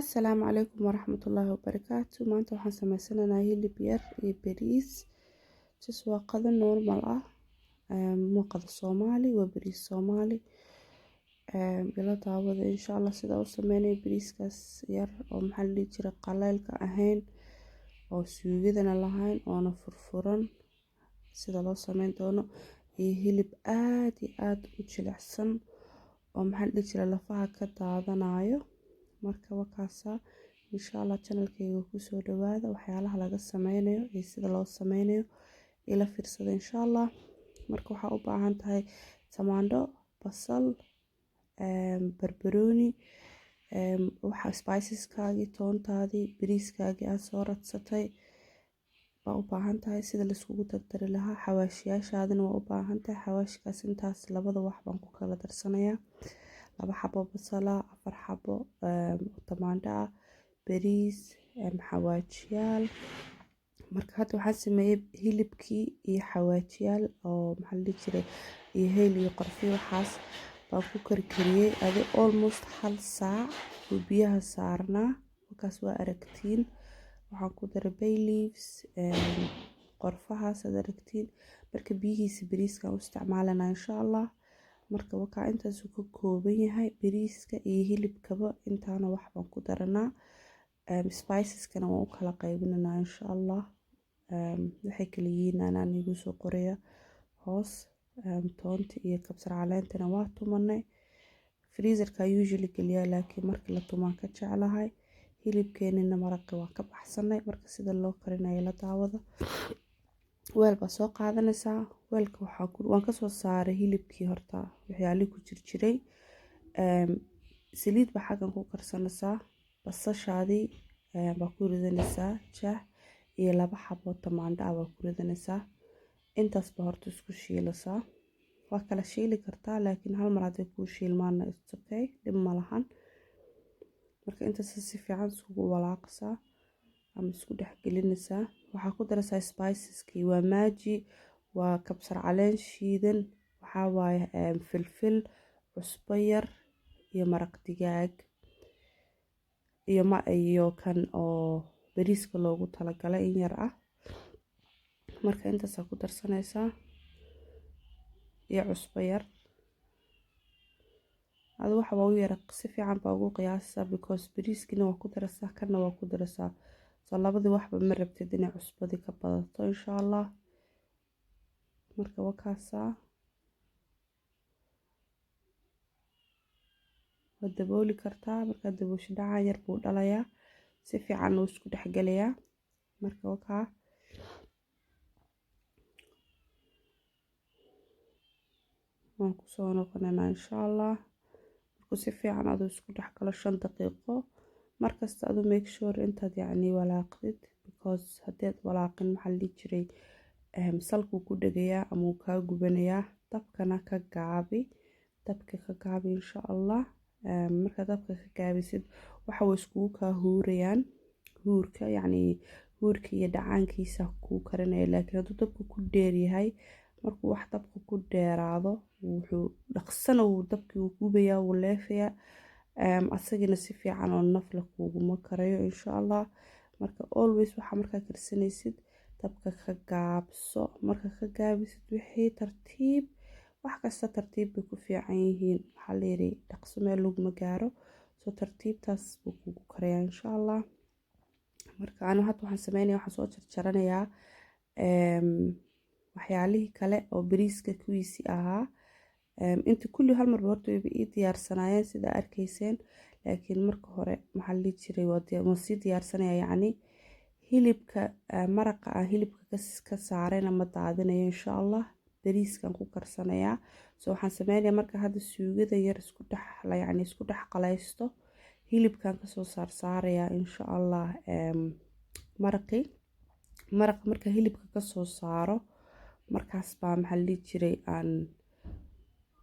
Asalaamu calaykum waraxmatullaahi wabarakaatu. Maanta waxaan sameysanaynaa hilib yar iyo bariis. Waa qado normal ah. Waa qado Soomaali, waa bariis Soomaali. Ila daawada insha Allah sida u sameynay bariiskaas yar oo maxaa la dhihi jiray qaleylka ahayn oo suugadana lahayn oona furfuran sida loo sameyn doono iyo hilib aad iyo aad u jilicsan oo maxaa la dhihi jiray lafaha ka daadanayo. Marka wakaasa insha Allah channelkayga ku soo dhawaada waxyaalaha laga sameynayo iyo sida loo sameynayo ila fiirsada insha Allah. Marka waxa u baahan tahay tamaandho, basal, barbarooni, waxa spiceskaagi, toontaadii, bariiskaagi aad soo radsatay baa u baahan tahay sida la iskugu dardari lahaa. Xawaashiyaashaadina waa u baahan tahay. Xawaashkaas intaas labada wax baan ku kala darsanayaa. 2 xabo basala, 4 xabo tamaandho, bariis, xawaajiyaal. Marka hadda waxaan sameeyay hilibkii iyo xawaajiyaal oo maxaa la dhihi jiray iyo heel iyo qorfi waxaas baan ku karkariyay adi almost 1 saac oo biyaha saarnaa. Markaas waa aragtiin waxaan ku daray bay leaves qorfahaas aad aragtiin. Marka biyihiisa bariiska u isticmaalana insha Allah. Marka wakaa intaas uu ka kooban yahay bariiska iyo hilibkaba intaana wax baan ku daranaa. Spiceskana waan u kala qaybinanaa insha Allah. Waxay kala yihiin anaan igu soo qoraya hoos. Toonta iyo kabsar caleentana waa tumanay. Freezerka usually geliyaa laakiin marka la tumaan ka jeclahay. Hilibkeenina maraqi waa ka baxsanay marka sida loo karinayo la daawada. Weel baa soo qaadanaysaa. Weelka waan ka soo saaray hilibkii horta waxyaalihii ku jiray. Saliid baa xaggan ku karsanaysaa. Basashaadii baa ku ridanaysaa shaah iyo 2 xabo tamaandho baa ku ridanaysaa. Intaas baa horta isku shiilaysaa. Waa kala shiili kartaa laakiin hal mar haday ku shiilmaana it's okay dhib ma lahan. Marka intaas si fiican iskugu walaaqaysaa ama isku dhex gelinaysaa. Waxaa ku daraysaa spiceski waa maaji, waa kabsar caleen shiidan, waxaa waaye filfil, cusbo yar iyo maraq digaag iyo kan oo bariiska loogu talagalay in yar ah. Marka intaas ku darsanaysaa iyo cusbo yar. Adu waxa waa u yar si fiican baa ugu qiyaasaysaa because bariiskina waa ku daraysaa kana waa ku daraysaa. So labadii waxba ma rabtid inay cusbadi ka badato insha Allah. Marka wakaasa waa dabooli kartaa. Marka daboosho dhacaan yar buu dhalayaa si fiican uu isku dhex galayaa. Marka wakaa waan ku soo noqonaynaa insha Allah. Marka si fiican aad isku dhex galo 5 daqiiqo. Markasta aad make sure intaad yacni walaaqdid because haddii walaaqin maxaa la dhihi jiray salku ku dhagayaa ama uu ka gubanayaa. Dabkana ka gaabi. Dabka ka gaabi insha Allah. Marka dabka ka gaabisid waxa way iskugu ka huurayaan. Huurka yacni huurka iyo dhacaankiisa ku karinaya laakiin hadduu dabku ku dheer yahay markuu wax dabku ku dheeraado wuxuu dhaqsana uu dabkii uu gubayaa uu leefayaa. Asagina si fiican oo nafla kuuguma karayo insha Allah. Marka always waxa markaa karsanaysid dabka ka gaabso. Marka ka gaabisid wixii tartiib wax kasta tartiib bay ku fiican yihiin. Waxaa la yiri dhaqso meel laguma gaaro. So tartiibtaas buu kugu karayaa insha Allah. Marka anu hadda waxaan sameynayaa waxaan soo jarjaranayaa waxyaalihii kale oo bariiska kuwiisi ahaa. Inta kulli hal mar horta way ii diyaarsanaayeen sida arkayseen laakiin marka hore maxaa la dhihi jiray waa sii diyaarsanayaa yacni hilibka maraqa aan hilibka ka saarayna ma daadinayo insha Allah. Bariiskan ku karsanayaa. So waxaan sameynayaa marka hadda suugada yar isku dhex qalaysto hilibkan ka soo saarayaa insha Allah. Maraqa marka hilibka ka soo saaro markaas baa maxaa la dhihi jiray aan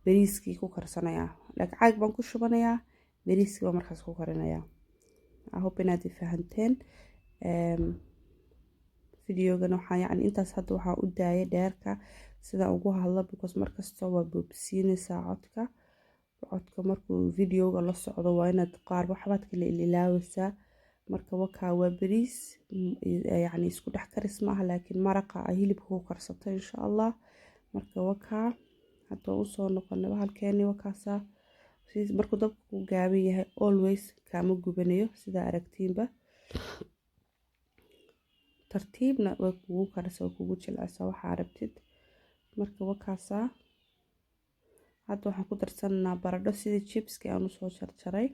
bariiskii ku karsanayaa. Laakiin caag baan ku shubanayaa bariiskii baa markaas ku karinayaa. I hope inaad fahanteen. Videogan waxaan yacni intaas hadda waxaan u daayay dheerka sida ugu hadlo because markasta waa boobsiinaysaa codka. codka markuu videoga la socdo waa inaad qaar waxbaad kala ilaawaysaa. marka wakaa waa bariis yacni isku dhex karis maaha laakiin maraqa ay hilibka ku karsato insha allah. marka wakaa hadda usoo noqonay halkeeni wakaasaa markuu dabka ku gaaban yahay always kaama gubanayo sidaa aragtiinba, tartiibna way kugu karaysaa, way kugu jilcaysaa waxaa rabtid. marka wakaasaa hadda waxaan ku darsanaynaa baradho sida chipski aan usoo jarjaray.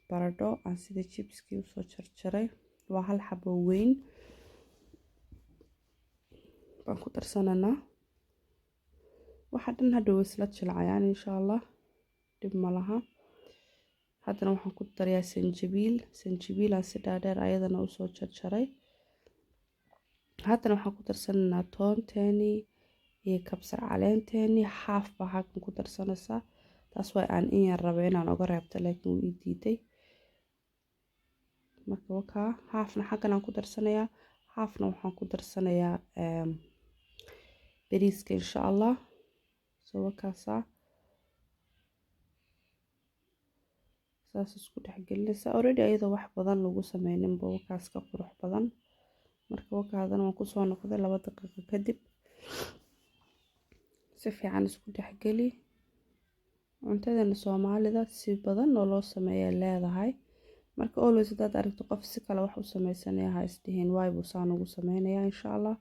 baradho aan sida chipski usoo jarjaray waa 1 xabo weyn baan ku darsanaynaa. waxa dhan hadda way isla jilcayaan insha allah, dhib ma laha. haddana waxaan ku darayaa sanjabiil aan si dhaadheer ayadana usoo jarjaray. haddana waxaan ku darsanaynaa toonteeni iyo kabsar caleenteeni haaf baa halkan ku darsanaysaa. taas waa aan in yar rabo inaan uga reebto laakiin wuu ii diiday. marka wakaa haafna xaggan aan ku darsanayaa, haafna waxaan ku darsanayaa bariiska insha allah. soo wakaasaa saas isku dhex gelinaysaa already ayadoo wax badan lagu sameynin ba wakaas ka qurux badan. marka wakaadana waan kusoo noqday 2 daqiiqo kadib. si fiican isku dhex geli. cuntadana Soomaalida si badan oo loo sameeyaa leedahay. marka always hadaad aragto qof si kale wax u sameysanaya ha isdihiin waay buu saan ugu sameynayaa insha allah.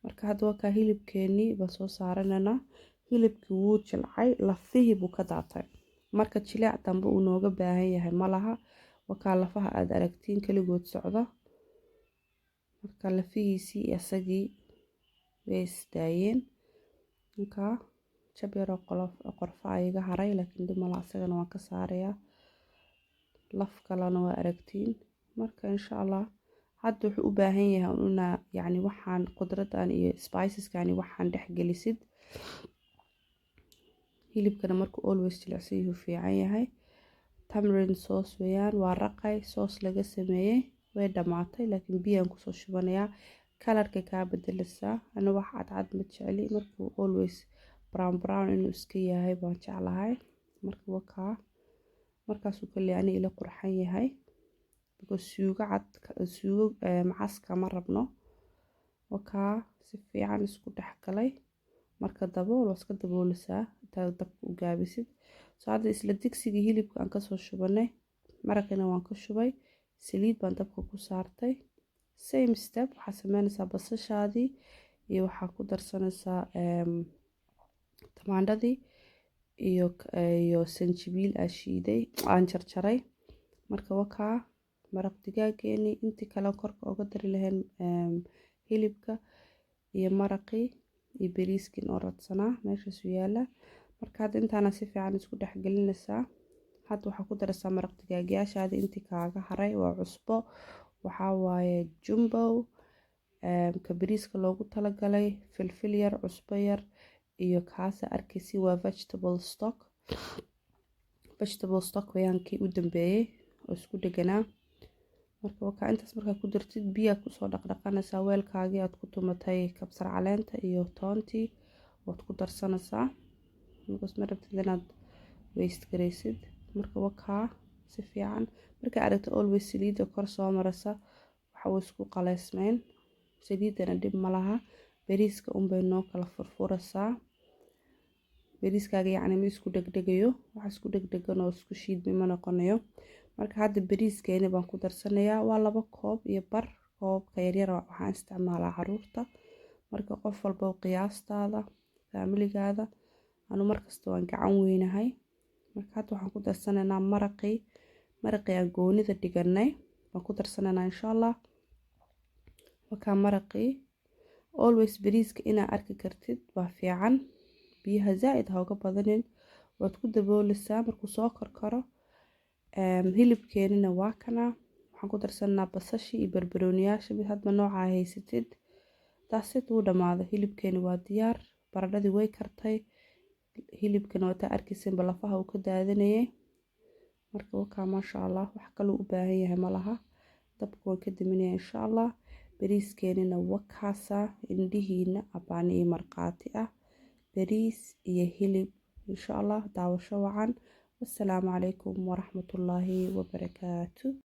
marka hadda wakaa hilibkeeni baan soo saaranaynaa. hilibkii wuu jilcay, lafihii buu ka daatay. marka jileec dambe uu nooga baahan yahay malaha. wakaa lafaha aad aragtiin kaligood socda. marka lafihiisii isagii way isdaayeen. markaa jab yaroo qorfa iga haray laakiin dhib malaha, isagana waan ka saarayaa. laf kalena waa aragtiin. marka insha allah hadda wuxuu u baahan yahay inaa yacni waxaan qudradan iyo spiceskani waxaan dhex gelisid. hilibkana markuu always jilicsan yahay fiican yahay. tamarind sauce weeyaan, waa raqay sauce laga sameeyay, way dhamaatay laakiin biyaan kusoo shubanayaa. kalarka kaa bedelaysaa. ana wax cadcad ma jecli, markuu always brown inuu iska yahay baan jeclahay. marka wakaa markaasuu kale ani ila qurxan yahay because suugo macaska ma rabno. wakaa si fiican isku dhex galay. marka dabool waa iska daboolaysaa intaad dabka u gaabisid. soo hadda isla digsigii hilibka aan kasoo shubanay maraqina waan ka shubay, saliid baan dabka ku saartay. same step waxaa sameynaysaa basashaadii iyo waxaa ku darsanaysaa tamaandhadii iyo sanjabiil aan shiiday aan jarjaray. marka wakaa maraq digaageeni intii kale korka uga dari lahayn hilibka iyo maraqii iyo bariiskin oo radsanaa meeshaasu yaala. marka hadda intaana si fiican isku dhex gelinaysaa. hadda waxaa ku daraysaa maraq digaagyaashaada intii kaaga haray waa cusbo, waxaa waaye jumbo ka bariiska loogu talagalay, filfil yar, cusbo yar iyo kaasa arkaysi waa vegetable stock wayaan kii u dambeeyay oo isku dheganaa. marka wakaa intaas markaa ku dartid biyaa kusoo dhaqdhaqanaysaa. weelkaagii aad ku tumatay kabsar caleenta iyo toontii waad ku darsanaysaa markaas ma rabtid inaad waste garaysid. marka wakaa si fiican markaa aragto always saliida kor soo maraysa waxa uu isku qaleysmeyn. saliidana dhib ma laha, bariiska unbay noo kala furfuraysaa. bariiskaaga yacni ma isku dhegdhegayo, waxa isku dhegdhegan oo isku shiidmi ma noqonayo. marka hadda bariiskeeni baan ku darsanayaa waa 2 koob iyo bar. koobka yaryar waxaan isticmaalaa caruurta. marka qof walba qiyaastaada faamiligaada, anu markasta waan gacan weynahay. marka hadda waxaan ku darsanaynaa maraqii aan goonida dhiganay baan ku darsanaynaa insha allah. wakaa maraqii always bariiska inaa arki kartid waa fiican, biyaha zaaid ha uga badanin. waad ku daboolaysaa markuu soo karkaro. hilibkeenina waa kana waxaan ku darsanaa basashii iyo barbarooniyaasha mid hadba noocaa haysatid. taasid wuu dhamaaday, hilibkeeni waa diyaar. baradhadii way kartay, hilibkana waa taa arkaysanba lafaha uu ka daadanayay. marka wakaa maasha allah wax kaloo u baahan yahay malaha. dabka waan ka daminaya insha allah. bariiskeenina wakaasa indhihiina abaani iyo marqaati ah. bariis iyo hilib insha allah daawasho wacan. wassalaamu calaykum waraxmatullaahi wabarakaatu.